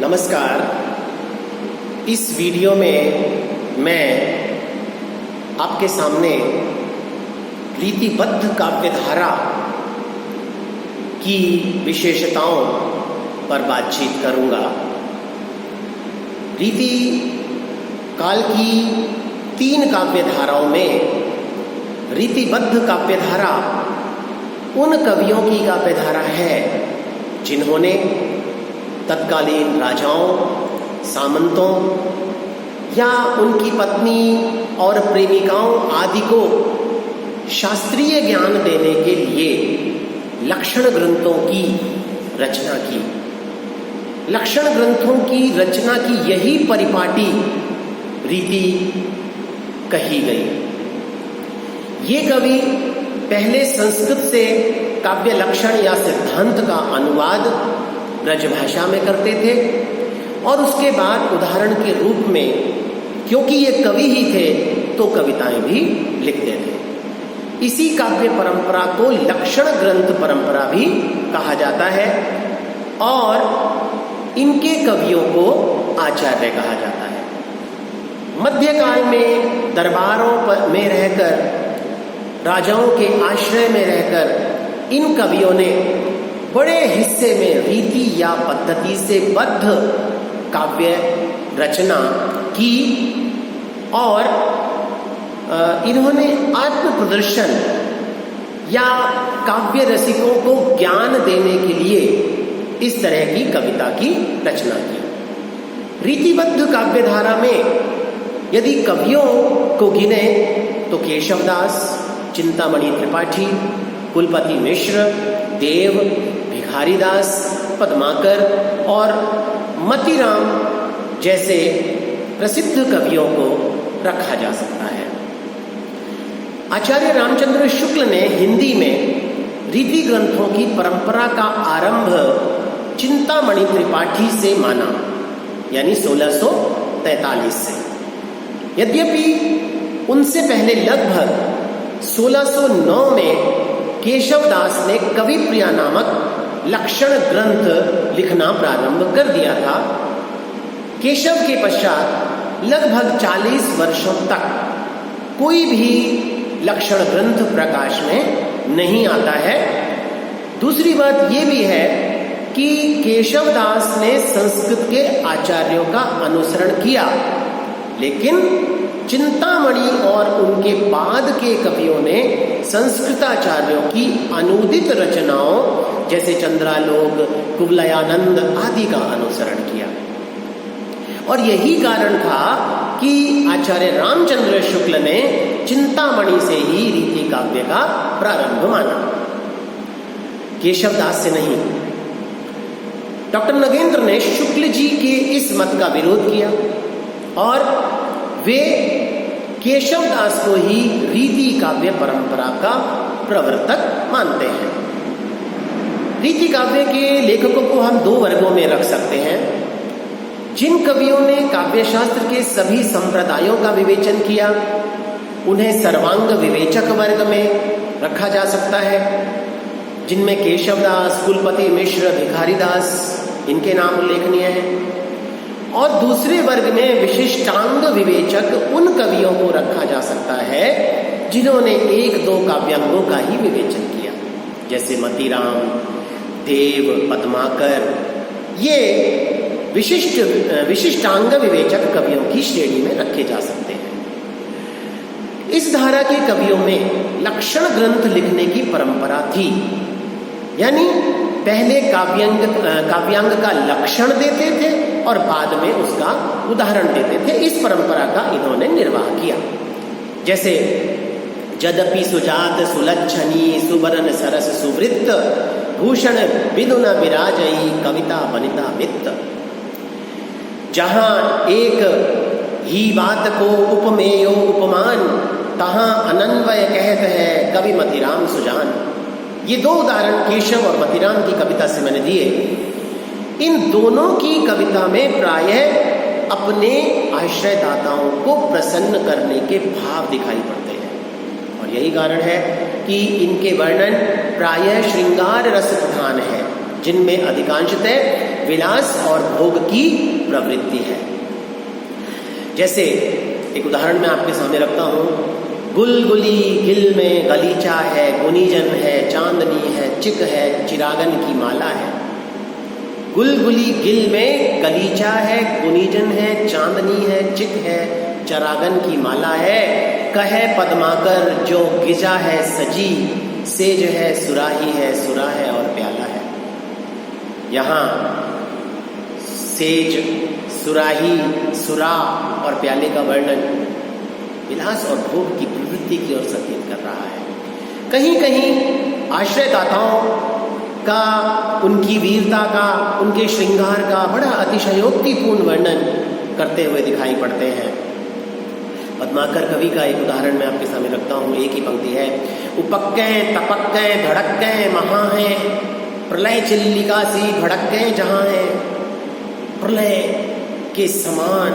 नमस्कार। इस वीडियो में मैं आपके सामने रीतिबद्ध काव्यधारा की विशेषताओं पर बातचीत करूंगा। रीति काल की 3 काव्यधाराओं में रीतिबद्ध काव्यधारा उन कवियों की काव्यधारा है जिन्होंने तत्कालीन राजाओं, सामंतों या उनकी पत्नी और प्रेमिकाओं आदि को शास्त्रीय ज्ञान देने के लिए लक्षण ग्रंथों की रचना की। लक्षण ग्रंथों की रचना की यही परिपाटी रीति कही गई। ये कवि पहले संस्कृत से काव्य लक्षण या सिद्धांत का अनुवाद ब्रजभाषा में करते थे और उसके बाद उदाहरण के रूप में, क्योंकि ये कवि ही थे, तो कविताएं भी लिखते थे। इसी काव्य परंपरा को लक्षण ग्रंथ परंपरा भी कहा जाता है और इनके कवियों को आचार्य कहा जाता है। मध्यकाल में दरबारों में रहकर, राजाओं के आश्रय में रहकर इन कवियों ने बड़े हिस्से में रीति या पद्धति से बद्ध काव्य रचना की और इन्होंने आत्म प्रदर्शन या काव्य रसिकों को ज्ञान देने के लिए इस तरह की कविता की रचना की। रीतिबद्ध काव्यधारा में यदि कवियों को गिने तो केशवदास, चिंतामणि त्रिपाठी, कुलपति मिश्र, देव, भिखारीदास, पद्माकर और मतीराम जैसे प्रसिद्ध कवियों को रखा जा सकता है। आचार्य रामचंद्र शुक्ल ने हिंदी में रीति ग्रंथों की परंपरा का आरंभ चिंतामणि त्रिपाठी से माना, यानी 1643 से। यद्यपि उनसे पहले लगभग 1609 में केशवदास ने कविप्रिया नामक लक्षण ग्रंथ लिखना प्रारंभ कर दिया था। केशव के पश्चात लगभग 40 वर्षों तक कोई भी लक्षण ग्रंथ प्रकाश में नहीं आता है। दूसरी बात यह भी है कि केशवदास ने संस्कृत के आचार्यों का अनुसरण किया, लेकिन चिंतामणि और उनके बाद के कवियों ने संस्कृताचार्यों की अनुदित रचनाओं जैसे चंद्रालोक, कुवलयानंद आदि का अनुसरण किया। और यही कारण था कि आचार्य रामचंद्र शुक्ल ने चिंतामणि से ही रीति काव्य का प्रारंभ माना, केशवदास से नहीं। डॉक्टर नगेंद्र ने शुक्ल जी के इस मत का विरोध किया और वे केशवदास को ही रीति काव्य परंपरा का प्रवर्तक मानते हैं। रीति काव्य के लेखकों को हम 2 वर्गों में रख सकते हैं। जिन कवियों ने काव्यशास्त्र के सभी संप्रदायों का विवेचन किया, उन्हें सर्वांग विवेचक वर्ग में रखा जा सकता है, जिनमें केशवदास, कुलपति मिश्र, भिखारीदास इनके नाम उल्लेखनीय हैं। और दूसरे वर्ग में विशिष्टांग विवेचक उन कवियों को रखा जा सकता है जिन्होंने 1-2 काव्यांगों का ही विवेचन किया, जैसे मतीराम, देव, पद्माकर। ये विशिष्टांग विवेचक कवियों की श्रेणी में रखे जा सकते हैं। इस धारा के कवियों में लक्षण ग्रंथ लिखने की परंपरा थी, यानी पहले काव्यांग का लक्षण देते थे और बाद में उसका उदाहरण देते थे। इस परंपरा का इन्होंने निर्वाह किया। जैसे यद्यपि सुजात सुलक्षणी सुवर्ण सरस सुवृत्त भूषण विदुन विराजई कविता वनिता वित्त। जहां एक ही बात को उपमेयो उपमान, तहां अनन्वय कहत है कवि मतीराम सुजान। ये 2 उदाहरण केशव और मतीराम की कविता से मैंने दिए। इन दोनों की कविता में प्रायः अपने आश्रयदाताओं को प्रसन्न करने के भाव दिखाई पड़ते हैं और यही कारण है कि इनके वर्णन प्रायः श्रृंगार रस प्रधान है, जिनमें अधिकांशतः विलास और भोग की प्रवृत्ति है। जैसे एक उदाहरण मैं आपके सामने रखता हूं। गुलगुली गिल में गलीचा है, गुनीजन है, चांदनी है, चिक है, चिरागन की माला है। गुलगुली गिल में गलीचा है, गुनीजन है, चांदनी है, चिक है, चरागन की माला है। कहे पद्माकर जो गिजा है सजी, सेज है, सुराही है, सुरा है और प्याला है। यहाँ सेज, सुराही, सुरा और प्याले का वर्णन विलास और भोग की प्रवृत्ति की ओर संकेत कर रहा है। कहीं कहीं आश्रयदाताओं का, उनकी वीरता का, उनके श्रृंगार का बड़ा अतिशयोक्तिपूर्ण वर्णन करते हुए दिखाई पड़ते हैं। पद्माकर कवि का एक उदाहरण मैं आपके सामने रखता हूँ। एक ही पंक्ति है। उपक्के तपक्के धड़क्के महा है, प्रलय चिल्लिका सी भड़क्के जहाँ है। प्रलय के समान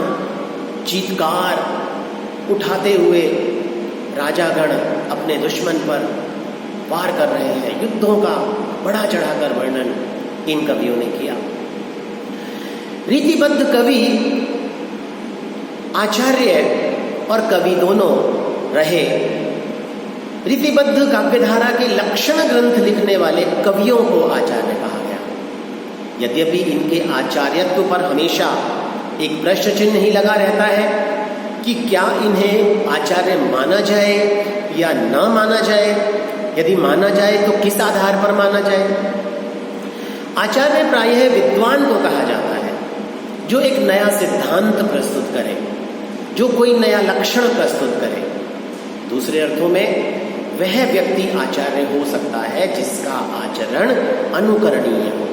चीत्कार उठाते हुए राजागण अपने दुश्मन पर वार कर रहे हैं। युद्धों का बड़ा चढ़ाकर वर्णन इन कवियों ने किया। रीतिबद्ध कवि आचार्य और कवि दोनों रहे। रीतिबद्ध काव्यधारा के लक्षण ग्रंथ लिखने वाले कवियों को आचार्य कहा गया। यद्यपि इनके आचार्यत्व पर हमेशा एक प्रश्न चिन्ह ही लगा रहता है कि क्या इन्हें आचार्य माना जाए या ना माना जाए। यदि माना जाए तो किस आधार पर माना जाए। आचार्य प्रायः विद्वान को कहा जाता है जो एक नया सिद्धांत प्रस्तुत करे, जो कोई नया लक्षण प्रस्तुत करे। दूसरे अर्थों में वह व्यक्ति आचार्य हो सकता है जिसका आचरण अनुकरणीय हो।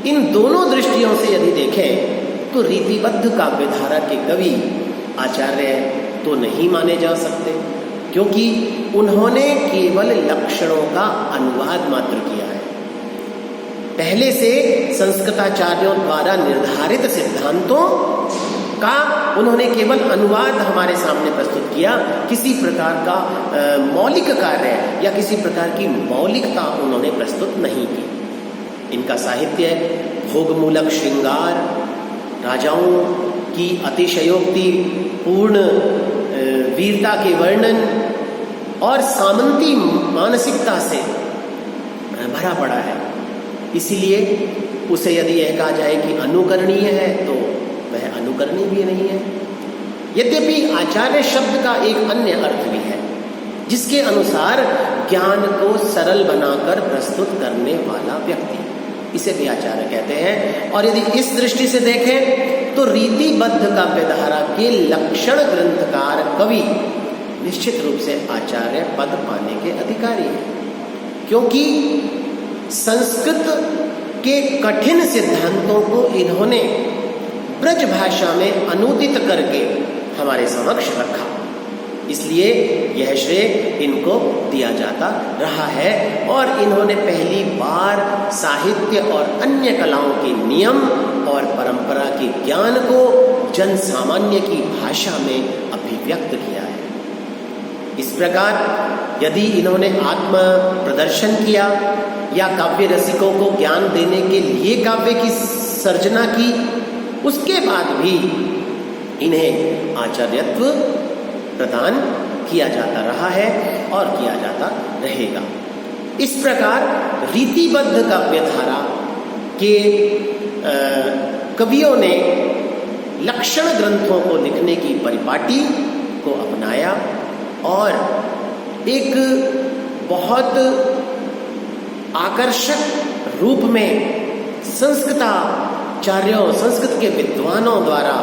इन दोनों दृष्टियों से यदि देखें तो रीतिबद्ध काव्यधारा के कवि आचार्य तो नहीं माने जा सकते, क्योंकि उन्होंने केवल लक्षणों का अनुवाद मात्र किया है। पहले से संस्कृताचार्यों द्वारा निर्धारित सिद्धांतों का उन्होंने केवल अनुवाद हमारे सामने प्रस्तुत किया। किसी प्रकार का मौलिक कार्य या किसी प्रकार की मौलिकता उन्होंने प्रस्तुत नहीं की। इनका साहित्य भोगमूलक श्रृंगार, राजाओं की अतिशयोक्ति पूर्ण वीरता के वर्णन और सामंती मानसिकता से भरा पड़ा है। इसीलिए उसे यदि यह कहा जाए कि अनुकरणीय है तो वह अनुकरणीय भी नहीं है। यद्यपि आचार्य शब्द का एक अन्य अर्थ भी है जिसके अनुसार ज्ञान को सरल बनाकर प्रस्तुत करने वाला व्यक्ति, इसे भी आचार्य कहते हैं। और यदि इस दृष्टि से देखें तो रीतिबद्ध काव्यधारा के लक्षण ग्रंथकार कवि निश्चित रूप से आचार्य पद पाने के अधिकारी हैं, क्योंकि संस्कृत के कठिन सिद्धांतों को इन्होंने ब्रज भाषा में अनुदित करके हमारे समक्ष रखा। इसलिए यह श्रेय इनको दिया जाता रहा है और इन्होंने पहली बार साहित्य और अन्य कलाओं के नियम और परंपरा के ज्ञान को जन सामान्य की भाषा में अभिव्यक्त किया है। इस प्रकार यदि इन्होंने आत्म प्रदर्शन किया या काव्य रसिकों को ज्ञान देने के लिए काव्य की सर्जना की, उसके बाद भी इन्हें आचार्यत्व प्रदान किया जाता रहा है और किया जाता रहेगा। इस प्रकार रीतिबद्ध काव्यधारा के कवियों ने लक्षण ग्रंथों को लिखने की परिपाटी को अपनाया और एक बहुत आकर्षक रूप में संस्कृताचार्यों, संस्कृत के विद्वानों द्वारा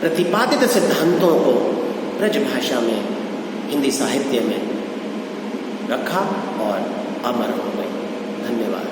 प्रतिपादित सिद्धांतों को ब्रज भाषा में, हिंदी साहित्य में रखा और अमर हो गए। धन्यवाद।